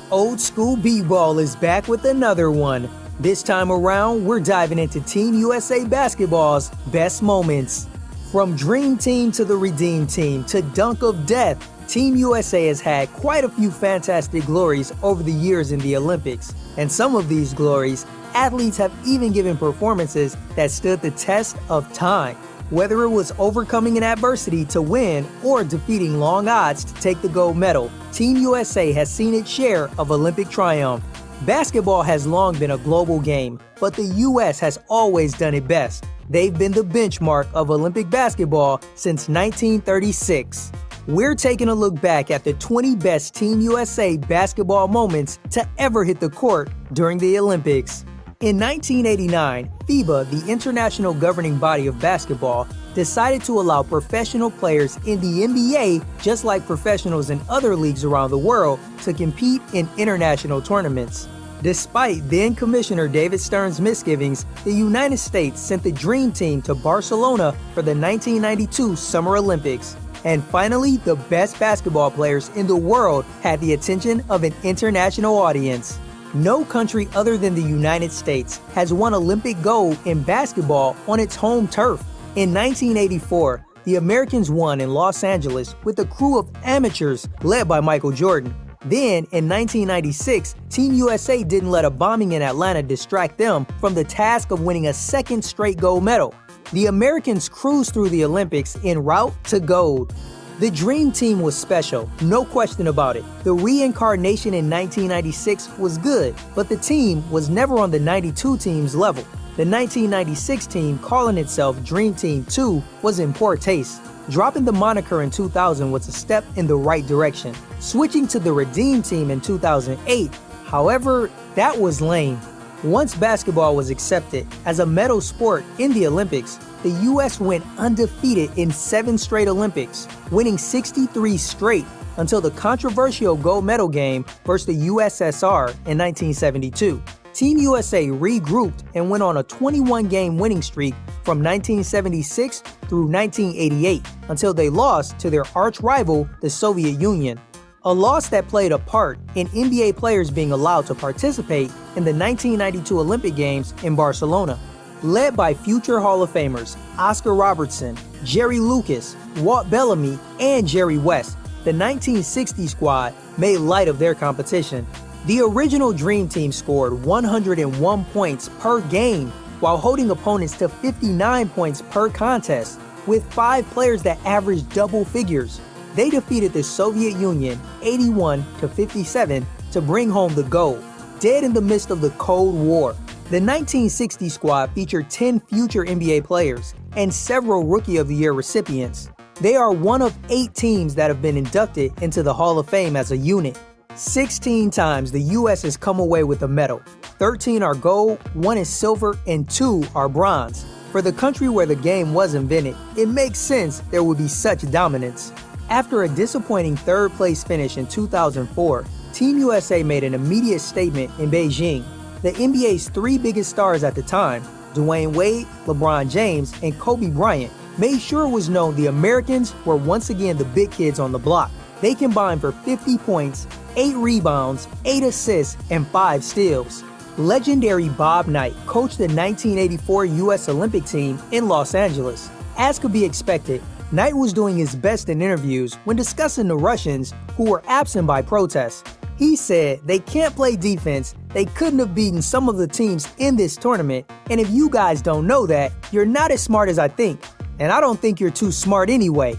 Old School B-Ball is back with another one. This time around, we're diving into Team USA Basketball's best moments. From Dream Team to the Redeem Team to Dunk of Death, Team USA has had quite a few fantastic glories over the years in the Olympics. And some of these glories, athletes have even given performances that stood the test of time. Whether it was overcoming an adversity to win or defeating long odds to take the gold medal, Team USA has seen its share of Olympic triumph. Basketball has long been a global game, but the US has always done it best. They've been the benchmark of Olympic basketball since 1936. We're taking a look back at the 20 best Team USA basketball moments to ever hit the court during the Olympics. In 1989, FIBA, the international governing body of basketball, decided to allow professional players in the NBA, just like professionals in other leagues around the world, to compete in international tournaments. Despite then-Commissioner David Stern's misgivings, the United States sent the Dream Team to Barcelona for the 1992 Summer Olympics. And finally, the best basketball players in the world had the attention of an international audience. No country other than the United States has won Olympic gold in basketball on its home turf. In 1984, the Americans won in Los Angeles with a crew of amateurs led by Michael Jordan. Then, in 1996, Team USA didn't let a bombing in Atlanta distract them from the task of winning a second straight gold medal. The Americans cruised through the Olympics en route to gold. The Dream Team was special, no question about it. The reincarnation in 1996 was good, but the team was never on the 92 team's level. The 1996 team, calling itself Dream Team 2, was in poor taste. Dropping the moniker in 2000 was a step in the right direction. Switching to the Redeem Team in 2008, however, that was lame. Once basketball was accepted as a medal sport in the Olympics, the U.S. went undefeated in 7 straight Olympics, winning 63 straight until the controversial gold medal game versus the USSR in 1972. Team USA regrouped and went on a 21-game winning streak from 1976 through 1988 until they lost to their arch-rival, the Soviet Union. A loss that played a part in NBA players being allowed to participate in the 1992 Olympic Games in Barcelona. Led by future Hall of Famers Oscar Robertson, Jerry Lucas, Walt Bellamy, and Jerry West, the 1960 squad made light of their competition. The original Dream Team scored 101 points per game while holding opponents to 59 points per contest, with 5 players that averaged double figures. They defeated the Soviet Union 81-57 to bring home the gold, dead in the midst of the Cold War. The 1960 squad featured 10 future NBA players and several Rookie of the Year recipients. They are one of 8 teams that have been inducted into the Hall of Fame as a unit. 16 times the U.S. has come away with a medal. 13 are gold, 1 is silver, and 2 are bronze. For the country where the game was invented, it makes sense there would be such dominance. After a disappointing third-place finish in 2004, Team USA made an immediate statement in Beijing. The NBA's 3 biggest stars at the time, Dwyane Wade, LeBron James, and Kobe Bryant, made sure it was known the Americans were once again the big kids on the block. They combined for 50 points, 8 rebounds, 8 assists, and 5 steals. Legendary Bob Knight coached the 1984 U.S. Olympic team in Los Angeles. As could be expected, Knight was doing his best in interviews when discussing the Russians, who were absent by protests. He said they can't play defense, they couldn't have beaten some of the teams in this tournament, and if you guys don't know that, you're not as smart as I think, and I don't think you're too smart anyway.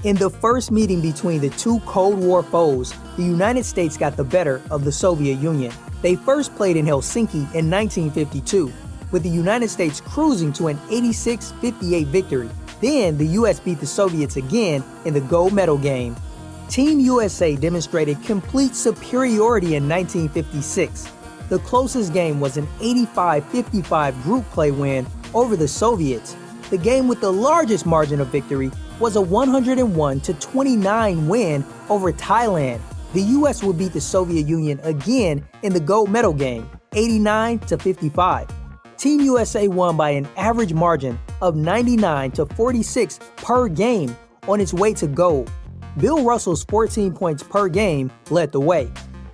In the first meeting between the 2 Cold War foes, the United States got the better of the Soviet Union. They first played in Helsinki in 1952, with the United States cruising to an 86-58 victory. Then the US beat the Soviets again in the gold medal game. Team USA demonstrated complete superiority in 1956. The closest game was an 85-55 group play win over the Soviets. The game with the largest margin of victory was a 101-29 win over Thailand. The US would beat the Soviet Union again in the gold medal game, 89-55. Team USA won by an average margin of 99-46 per game on its way to gold. Bill Russell's 14 points per game led the way.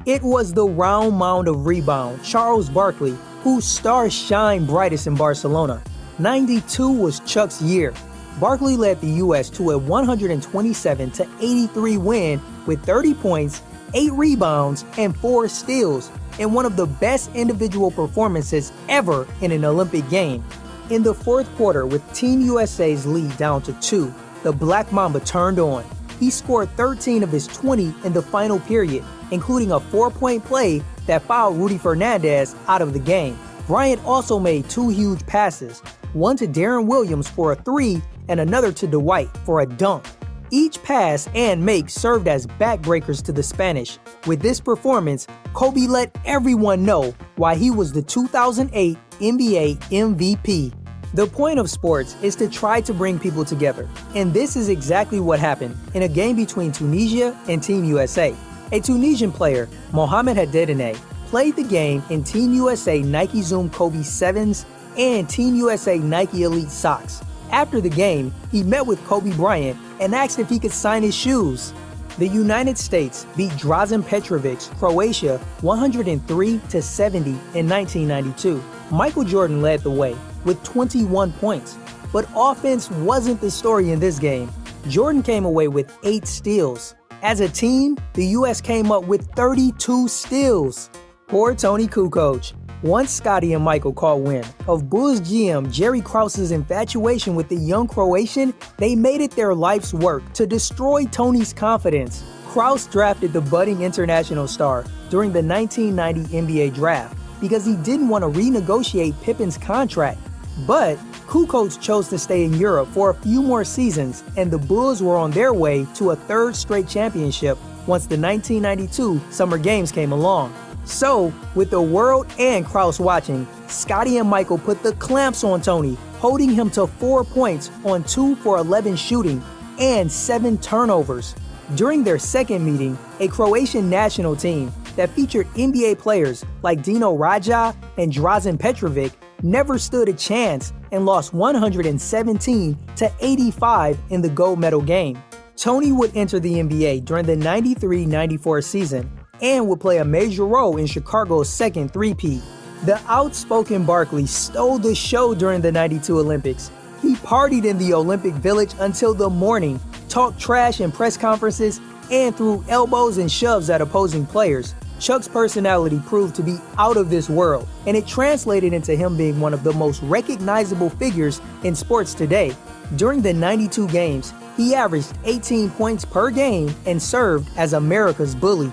It was the round mound of rebound, Charles Barkley, whose stars shine brightest in Barcelona. 92 was Chuck's year. Barkley led the U.S. to a 127-83 win with 30 points, 8 rebounds, and 4 steals, in one of the best individual performances ever in an Olympic game. In the fourth quarter, with Team USA's lead down to 2, the Black Mamba turned on. He scored 13 of his 20 in the final period, including a 4-point play that fouled Rudy Fernandez out of the game. Bryant also made 2 huge passes, one to Darren Williams for a 3 and another to Dwight for a dunk. Each pass and make served as backbreakers to the Spanish. With this performance, Kobe let everyone know why he was the 2008 NBA MVP. The point of sports is to try to bring people together, and this is exactly what happened in a game between Tunisia and Team USA. A Tunisian player, Mohamed Hadidineh, played the game in Team USA Nike Zoom Kobe 7s and Team USA Nike Elite socks. After the game, he met with Kobe Bryant and asked if he could sign his shoes. The United States beat Drazen Petrovic's Croatia 103-70 in 1992. Michael Jordan led the way with 21 points, but offense wasn't the story in this game. Jordan came away with 8 steals. As a team, the U.S. came up with 32 steals. Poor Tony Kukoc. Once Scotty and Michael caught wind of Bulls GM Jerry Krause's infatuation with the young Croatian, they made it their life's work to destroy Tony's confidence. Krause drafted the budding international star during the 1990 NBA draft because he didn't want to renegotiate Pippen's contract. But Kukoc chose to stay in Europe for a few more seasons, and the Bulls were on their way to a 3rd straight championship once the 1992 Summer Games came along. So, with the world and Krause watching, Scotty and Michael put the clamps on Tony, holding him to 4 points on 2 for 11 shooting and 7 turnovers. During their second meeting, a Croatian national team that featured NBA players like Dino Radja and Drazen Petrovic never stood a chance and lost 117-85 in the gold medal game. Tony would enter the NBA during the 93-94 season and would play a major role in Chicago's second three-peat. The outspoken Barkley stole the show during the 92 Olympics. He partied in the Olympic Village until the morning, talked trash in press conferences, and threw elbows and shoves at opposing players. Chuck's personality proved to be out of this world, and it translated into him being one of the most recognizable figures in sports today. During the 92 games, he averaged 18 points per game and served as America's bully.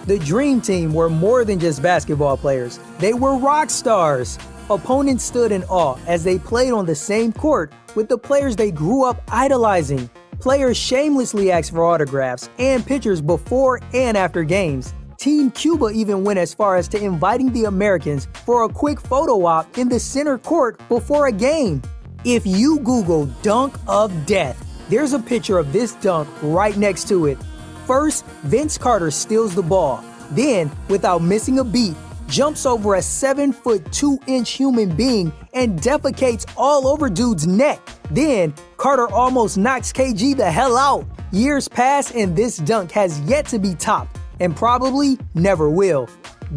The Dream Team were more than just basketball players. They were rock stars. Opponents stood in awe as they played on the same court with the players they grew up idolizing. Players shamelessly asked for autographs and pictures before and after games. Team Cuba even went as far as to inviting the Americans for a quick photo op in the center court before a game. If you Google Dunk of Death, there's a picture of this dunk right next to it. First, Vince Carter steals the ball. Then, without missing a beat, jumps over a 7-foot 2-inch human being and defecates all over dude's neck. Then, Carter almost knocks KG the hell out. Years pass and this dunk has yet to be topped, and probably never will.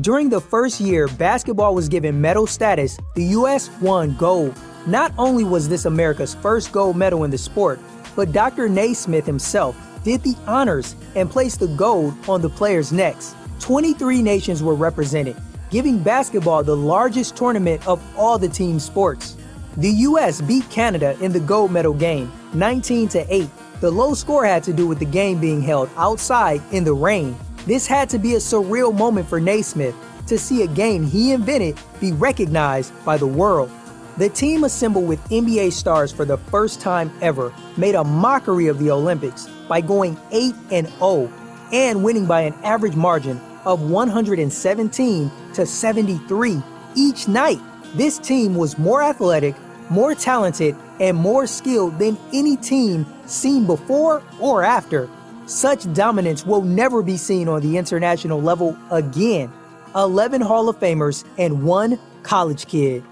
During the first year basketball was given medal status, the U.S. won gold. Not only was this America's first gold medal in the sport, but Dr. Naismith himself did the honors and placed the gold on the players' necks. 23 nations were represented, giving basketball the largest tournament of all the team sports. The U.S. beat Canada in the gold medal game, 19-8. The low score had to do with the game being held outside in the rain. This had to be a surreal moment for Naismith to see a game he invented be recognized by the world. The team assembled with NBA stars for the first time ever made a mockery of the Olympics by going 8-0 and winning by an average margin of 117-73 each night. This team was more athletic, more talented, and more skilled than any team seen before or after. Such dominance will never be seen on the international level again. 11 Hall of Famers and 1 college kid.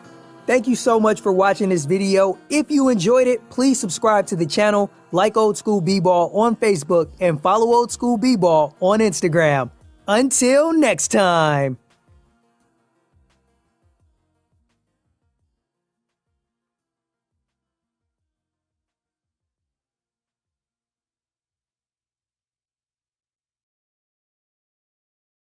Thank you so much for watching this video. If you enjoyed it, please subscribe to the channel, like Old School B-Ball on Facebook, and follow Old School B-Ball on Instagram. Until next time.